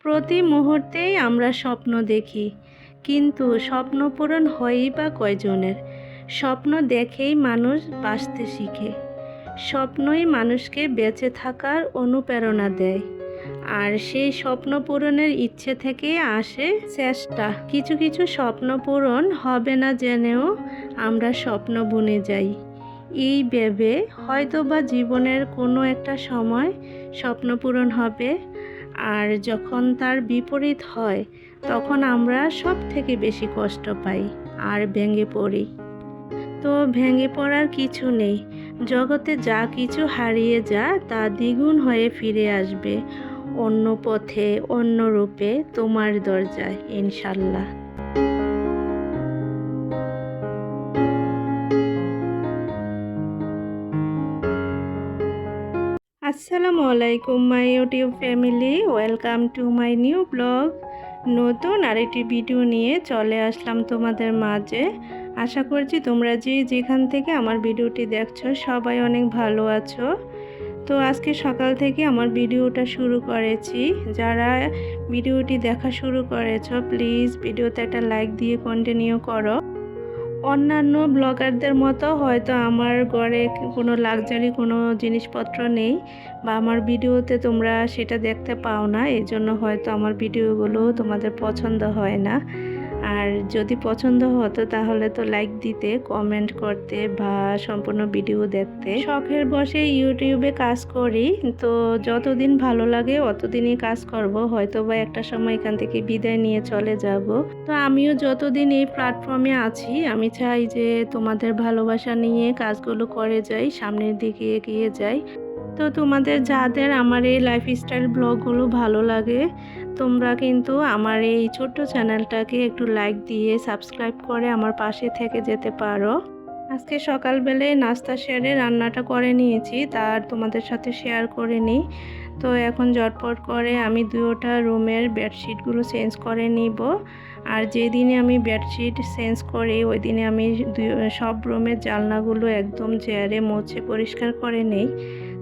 প্রতি মুহূর্তেই আমরা স্বপ্ন দেখি, কিন্তু স্বপ্ন পূরণ হয়ই বা কয়জনের? স্বপ্ন দেখেই মানুষ বাঁচতে শিখে। স্বপ্নই মানুষকে বেঁচে থাকার অনুপ্রেরণা দেয়। আর সেই স্বপ্ন পূরণের ইচ্ছে থেকেই আসে চেষ্টা। কিছু কিছু স্বপ্ন পূরণ হবে না জেনেও আমরা স্বপ্ন বুনে যাই, এই ভেবে হয়তো বা জীবনের কোনো একটা সময় স্বপ্ন পূরণ হবে। আর যখন তার বিপরীত হয়, তখন আমরা সব থেকে বেশি কষ্ট পাই আর ভেঙে পড়ি। তো ভেঙে পড়ার কিছু নেই। জগতে যা কিছু হারিয়ে যায় তা দ্বিগুণ হয়ে ফিরে আসবে, অন্য পথে, অন্য রূপে, তোমার দরজায়, ইনশাল্লাহ। আসসালামু আলাইকুম my YouTube family, welcome to my new blog. নতুন আরেকটি ভিডিও নিয়ে চলে আসলাম তোমাদের মাঝে। আশা করছি তোমরা যেখান থেকে আমার ভিডিওটি দেখছো সবাই অনেক ভালো আছো। তো আজকে সকাল থেকে আমার ভিডিওটা শুরু করেছি। যারা ভিডিওটি দেখা শুরু করেছো প্লিজ ভিডিওতে একটা লাইক দিয়ে কন্টিনিউ করো। অন্যান্য ব্লগারদের মতো হয়তো আমার ঘরে কোনো লাক্সারি কোনো জিনিসপত্র নেই, বা আমার ভিডিওতে তোমরা সেটা দেখতে পাও না, এই জন্য হয়তো আমার ভিডিওগুলো তোমাদের পছন্দ হয় না। আর যদি পছন্দ হতো তাহলে তো লাইক দিতে, কমেন্ট করতে বা সম্পূর্ণ ভিডিও দেখতে। শখের বসে ইউটিউবে কাজ করি, তো যতদিন ভালো লাগে অতদিনই কাজ করব, হয়তো বা একটা সময় এখান থেকে বিদায় নিয়ে চলে যাব। তো আমিও যতদিন এই প্ল্যাটফর্মে আছি আমি চাই যে তোমাদের ভালোবাসা নিয়ে কাজগুলো করে যাই, সামনের দিকে এগিয়ে যাই। তো তোমাদের যাদের আমার এই লাইফস্টাইল ব্লগগুলো ভালো লাগে, তোমরা কিন্তু আমার এই ছোট্ট চ্যানেলটাকে একটু লাইক দিয়ে সাবস্ক্রাইব করে আমার পাশে থেকে যেতে পারো। আজকে সকালবেলায় নাস্তা সেরে রান্নাটা করে নিয়েছি, তার তোমাদের সাথে শেয়ার করে নিই। তো এখন ঝটপট করে আমি দুটো রুমের বেডশিটগুলো চেঞ্জ করে নিব। আর যেদিনে আমি বেডশিট চেঞ্জ করি ওই দিনে আমি সব রুমের জানলাগুলো একদম ঝেড়ে মুছে পরিষ্কার করে নিই।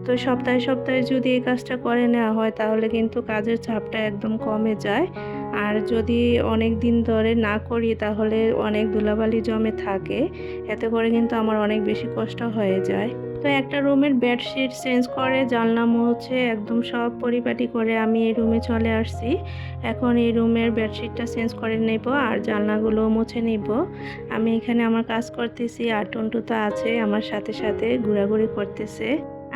তো সপ্তাহে সপ্তাহে যদি এই কাজটা করে নেওয়া হয় তাহলে কিন্তু কাজের চাপটা একদম কমে যায়। আর যদি অনেক দিন ধরে না করি তাহলে অনেক ধুলাবালি জমে থাকে, এতে করে কিন্তু আমার অনেক বেশি কষ্ট হয়ে যায়। তো একটা রুমের বেডশিট চেঞ্জ করে জানলা মুছে একদম সব পরিপাটি করে আমি এই রুমে চলে আসছি। এখন এই রুমের বেডশিটটা চেঞ্জ করে নেব আর জানলাগুলো মুছে নিব। আমি এখানে আমার কাজ করতেছি আর টুনটু তো আছে আমার সাথে সাথে ঘোরাঘুরি করতেছে।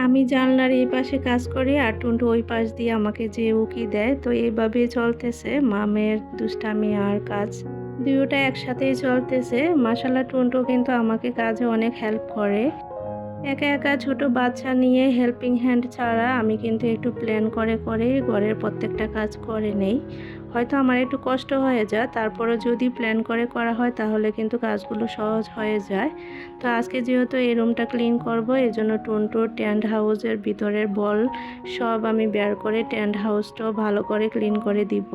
আমি জানলার এই পাশে কাজ করি আর টুনটু ওই পাশ দিয়ে আমাকে যে উকি দেয়। তো এইভাবে চলতেছে মামের দুষ্টামি আর কাজ, দুটোটা একসাথেই চলতেছে। মাশাআল্লাহ টুনটু কিন্তু আমাকে কাজে অনেক হেল্প করে। একা একা ছোট বাচ্চা নিয়ে হেল্পিং হ্যান্ড ছাড়া আমি কিন্তু একটু প্ল্যান করে করে ঘরের প্রত্যেকটা কাজ করে নেই। হয়তো আমার একটু কষ্ট হয়ে যায়, তারপরে যদি প্ল্যান করে করা হয় তাহলে কিন্তু কাজগুলো সহজ হয়ে যায়। তো আজকে যেহেতু এই রুমটা ক্লিন করব, এই জন্য টুনটুর টেন্ট হাউসের ভিতরের বল সব আমি বের করে টেন্ট হাউসটাও ভালো করে ক্লিন করে দিব।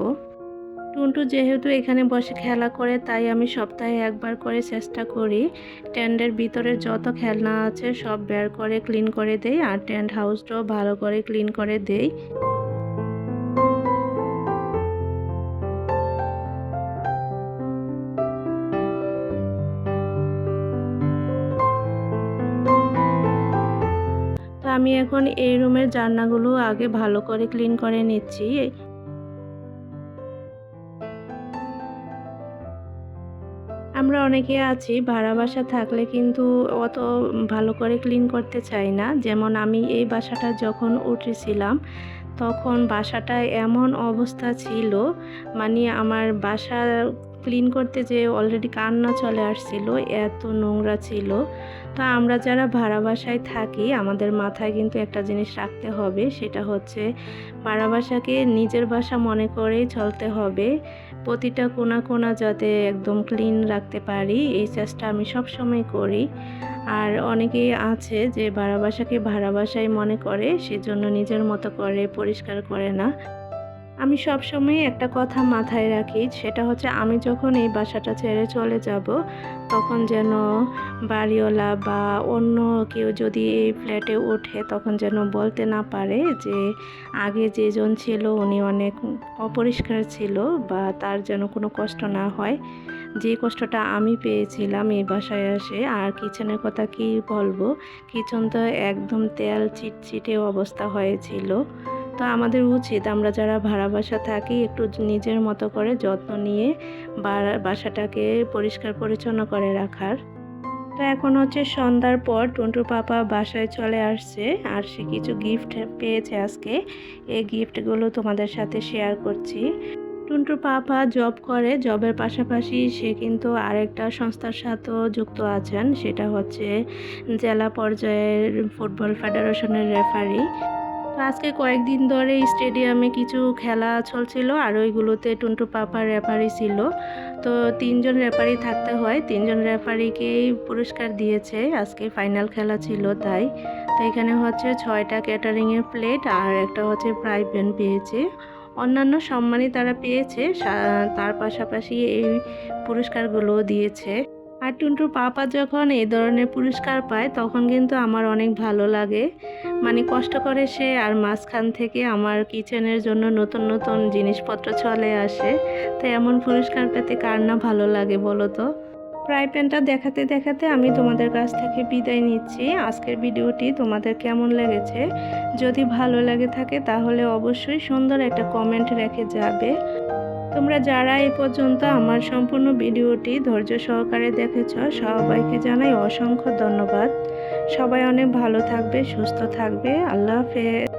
টুনটু যেহেতু এখানে বসে খেলা করে তাই আমি সপ্তাহে একবার করে চেষ্টা করি টেন্টের ভিতরে যত খেলনা আছে সব বের করে ক্লিন করে দেই আর টেন্ট হাউসটাও ভালো করে ক্লিন করে দেই। তো আমি এখন এই রুমের জানলাগুলো আগে ভালো করে ক্লিন করে নিচ্ছি। আমরা অনেকে আছি ভাড়া বাসা থাকলে কিন্তু অত ভালো করে ক্লিন করতে চাই না। যেমন আমি এই বাসাটা যখন উঠেছিলাম তখন বাসাটা এমন অবস্থা ছিল, মানে আমার বাসা ক্লিন করতে যে অলরেডি কান্না চলে আসছিল, এত নোংরা ছিল। তো আমরা যারা ভাড়া বাসায় থাকি আমাদের মাথায় কিন্তু একটা জিনিস রাখতে হবে, সেটা হচ্ছে ভাড়া বাসাকে নিজের বাসা মনে করেই চলতে হবে। প্রতিটা কোণা কোণা যাতে একদম ক্লিন রাখতে পারি এই চেষ্টা আমি সব সময় করি। আর অনেকেই আছে যে ভাড়া বাসাকে ভাড়া বাসাই মনে করে, সেজন্য নিজের মতো করে পরিষ্কার করে না। আমি সবসময় একটা কথা মাথায় রাখি, সেটা হচ্ছে আমি যখন এই বাসাটা ছেড়ে চলে যাব তখন যেন বাড়িওয়ালা বা অন্য কেউ যদি এই ফ্ল্যাটে ওঠে তখন যেন বলতে না পারে যে আগে যেজন ছিল উনি অনেক অপরিষ্কার ছিল, বা তার যেন কোনো কষ্ট না হয় যে কষ্টটা আমি পেয়েছিলাম এই বাসায় এসে। আর কিচেনের কথা কি বলবো, কিচেন তো একদম তেল চিটচিটে অবস্থা হয়েছিল। তো আমাদের উচিত আমরা যারা ভাড়া বাসা থাকি একটু নিজের মতো করে যত্ন নিয়ে বাসাটাকে পরিষ্কার পরিচ্ছন্ন করে রাখার। তো এখন হচ্ছে সন্ধ্যার পর টুন্টুর পাপা বাসায় চলে আসছে, আর সে কিছু গিফট পেয়েছে আজকে। এই গিফটগুলো তোমাদের সাথে শেয়ার করছি। টুন্টুর পাপা জব করে, জবের পাশাপাশি সে কিন্তু আরেকটা সংস্থার সাথেও যুক্ত আছেন, সেটা হচ্ছে জেলা পর্যায়ের ফুটবল ফেডারেশনের রেফারি। তো আজকে কয়েকদিন ধরে স্টেডিয়ামে কিছু খেলা চলছিল, আর ওইগুলোতে টুন্টু পাপা রেফারি ছিল। তো 3জন রেফারি থাকতে হয়, 3জন রেফারিকেই পুরস্কার দিয়েছে। আজকে ফাইনাল খেলা ছিল তাই। তো এখানে হচ্ছে 6টা ক্যাটারিংয়ের প্লেট আর একটা হচ্ছে ফ্রাই প্যান পেয়েছে। অন্যান্য সম্মানই তারা পেয়েছে, তার পাশাপাশি এই পুরস্কারগুলো দিয়েছে। আর টুন্টুর পাপা যখন এই ধরনের পুরস্কার পায় তখন কিন্তু আমার অনেক ভালো লাগে। মানে কষ্ট করে সে, আর মাঝখান থেকে আমার কিচেনের জন্য নতুন নতুন জিনিসপত্র চলে আসে। তো এমন পুরস্কার পেতে কার না ভালো লাগে বলো তো। ফ্রাই প্যানটা দেখাতে দেখাতে আমি তোমাদের কাছ থেকে বিদায় নিচ্ছি। আজকের ভিডিওটি তোমাদের কেমন লেগেছে, যদি ভালো লাগে থাকে তাহলে অবশ্যই সুন্দর একটা কমেন্ট রেখে যাবে। তোমরা যারা এই পর্যন্ত আমার সম্পূর্ণ ভিডিওটি ধৈর্য সহকারে দেখেছ সবাইকে জানাই অসংখ্য ধন্যবাদ। সবাই অনেক ভালো থাকবে, সুস্থ থাকবে। আল্লাহ হাফেজ।